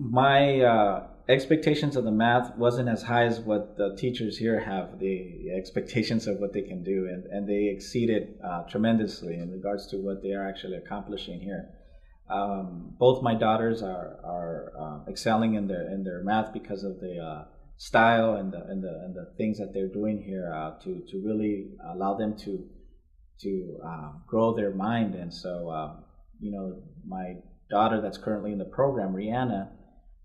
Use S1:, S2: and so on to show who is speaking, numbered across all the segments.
S1: My expectations of the math wasn't as high as what the teachers here have, the expectations of what they can do, and they exceeded tremendously in regards to what they are actually accomplishing here. Both my daughters are excelling in their math because of the style and the things that they're doing here to really allow them to grow their mind. And so my daughter that's currently in the program, Rihanna,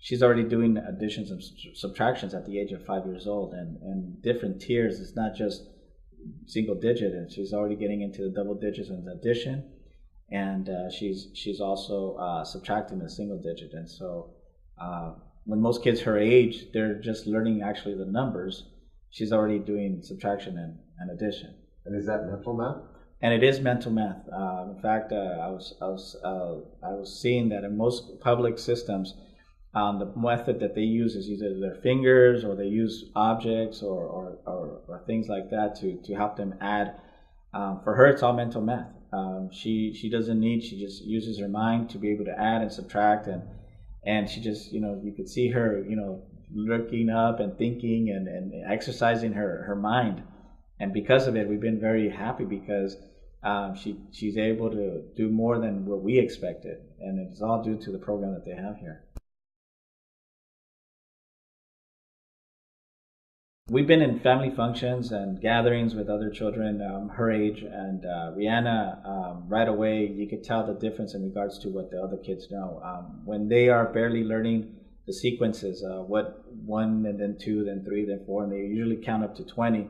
S1: she's already doing additions and subtractions at the age of 5 years old, and different tiers. It's not just single digit, and she's already getting into the double digits in addition, and she's also subtracting the single digit. And so when most kids her age, they're just learning actually the numbers, she's already doing subtraction and addition.
S2: And is that mental math?
S1: And it is mental math. In fact, I was seeing that in most public systems, the method that they use is either their fingers, or they use objects or things like that to help them add. For her, it's all mental math. She doesn't need. She just uses her mind to be able to add and subtract, and she just, you could see her, looking up and thinking and exercising her mind. And because of it, we've been very happy because she's able to do more than what we expected, and it's all due to the program that they have here. We've been in family functions and gatherings with other children her age, and Rihanna, right away, you could tell the difference in regards to what the other kids know. When they are barely learning the sequences, what one and then two, then three, then four, and they usually count up to 20.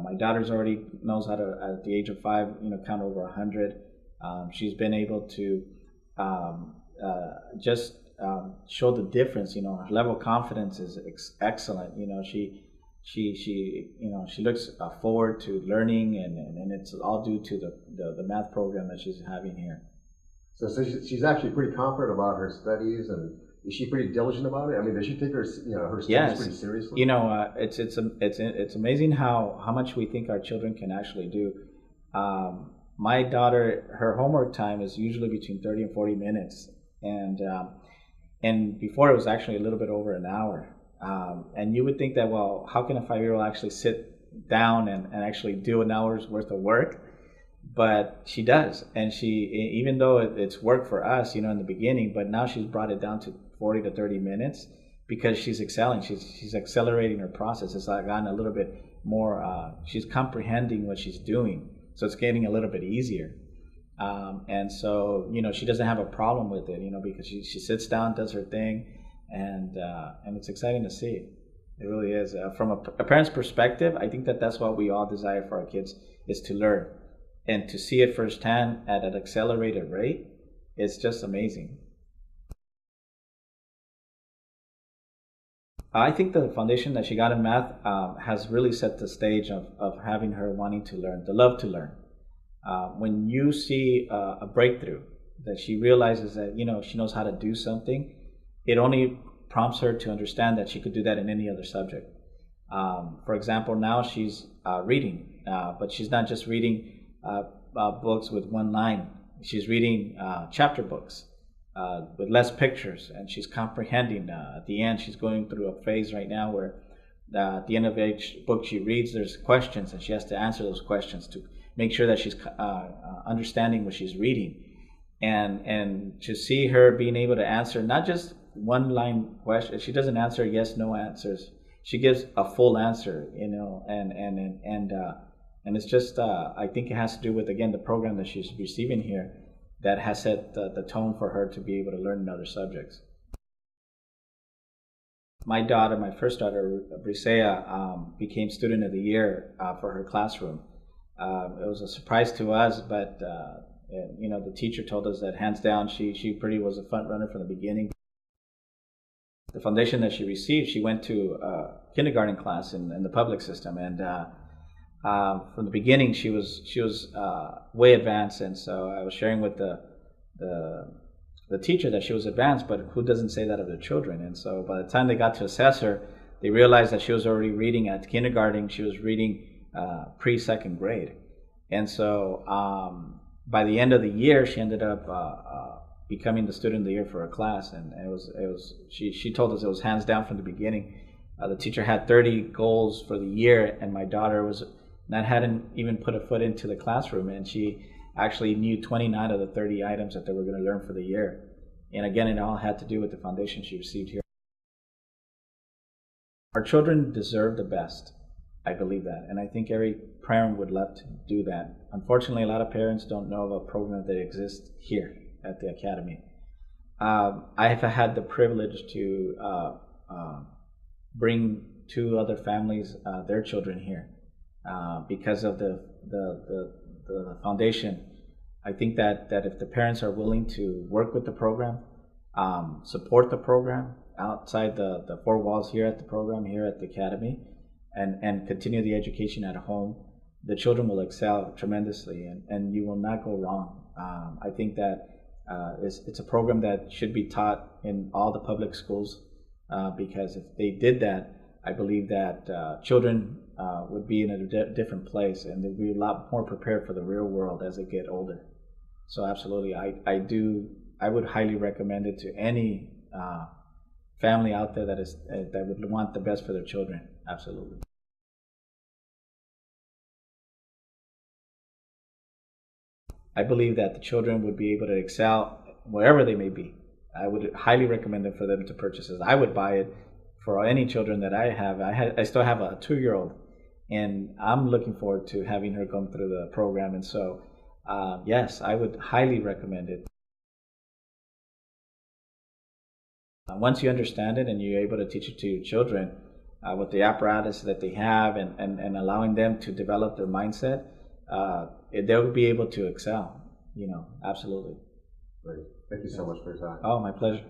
S1: My daughter's already knows how to, at the age of 5, count over 100. She's been able to just show the difference. Her level of confidence is excellent. She looks forward to learning, and it's all due to the math program that she's having here.
S2: So she's actually pretty confident about her studies, and is she pretty diligent about it? I mean, does she take her studies
S1: Yes.
S2: pretty seriously?
S1: It's amazing how much we think our children can actually do. My daughter, her homework time is usually between 30 and 40 minutes, and before it was actually a little bit over an hour. And you would think that, well, how can a 5-year-old actually sit down and actually do an hour's worth of work? But she does, and even though it's work for us, in the beginning, but now she's brought it down to 40 to 30 minutes because she's excelling. She's accelerating her process. It's gotten a little bit more. She's comprehending what she's doing, so it's getting a little bit easier. And so she doesn't have a problem with it, because she sits down, does her thing, and it's exciting to see. It really is. From a parent's perspective, I think that's what we all desire for our kids, is to learn. And to see it firsthand at an accelerated rate, it's just amazing. I think the foundation that she got in math has really set the stage of having her wanting to learn, the love to learn. When you see a breakthrough, that she realizes that she knows how to do something, it only prompts her to understand that she could do that in any other subject. For example, now she's reading, but she's not just reading books with one line. She's reading chapter books with less pictures, and she's comprehending. At the end, she's going through a phase right now where at the end of each book she reads, there's questions, and she has to answer those questions to make sure that she's understanding what she's reading. And to see her being able to answer not just one line question, she doesn't answer yes, no answers. She gives a full answer, and it's just, I think it has to do with, again, the program that she's receiving here that has set the tone for her to be able to learn in other subjects. My daughter, my first daughter, Brisea, became Student of the Year for her classroom. It was a surprise to us, but the teacher told us that hands down she pretty was a front runner from the beginning. The foundation that she received, she went to kindergarten class in the public system, and from the beginning she was way advanced. And so I was sharing with the teacher that she was advanced, but who doesn't say that of their children? And so by the time they got to assess her, they realized that she was already reading at kindergarten. She was reading pre-second grade. And so by the end of the year, she ended up becoming the student of the year for her class, and she told us it was hands down from the beginning. The teacher had 30 goals for the year, and my daughter hadn't even put a foot into the classroom, and she actually knew 29 of the 30 items that they were going to learn for the year. And again, it all had to do with the foundation she received here. Our children deserve the best. I believe that, and I think every parent would love to do that. Unfortunately, a lot of parents don't know of a program that exists here at the Academy. I have had the privilege to bring 2 other families, their children here, because of the foundation. I think that if the parents are willing to work with the program, support the program outside the 4 walls here at the program, here at the Academy, and continue the education at home, the children will excel tremendously, and you will not go wrong. I think that it's a program that should be taught in all the public schools, because if they did that, I believe that children would be in a different place, and they'd be a lot more prepared for the real world as they get older. So absolutely, I would highly recommend it to any family out there that would want the best for their children. Absolutely. I believe that the children would be able to excel wherever they may be. I would highly recommend it for them to purchase it. I would buy it for any children that I have. I still have a 2-year-old, and I'm looking forward to having her come through the program. And so, yes, I would highly recommend it. Once you understand it and you're able to teach it to your children with the apparatus that they have, and allowing them to develop their mindset, they'll be able to excel. Absolutely.
S2: Great. Thank you so much for your time.
S1: Oh, my pleasure.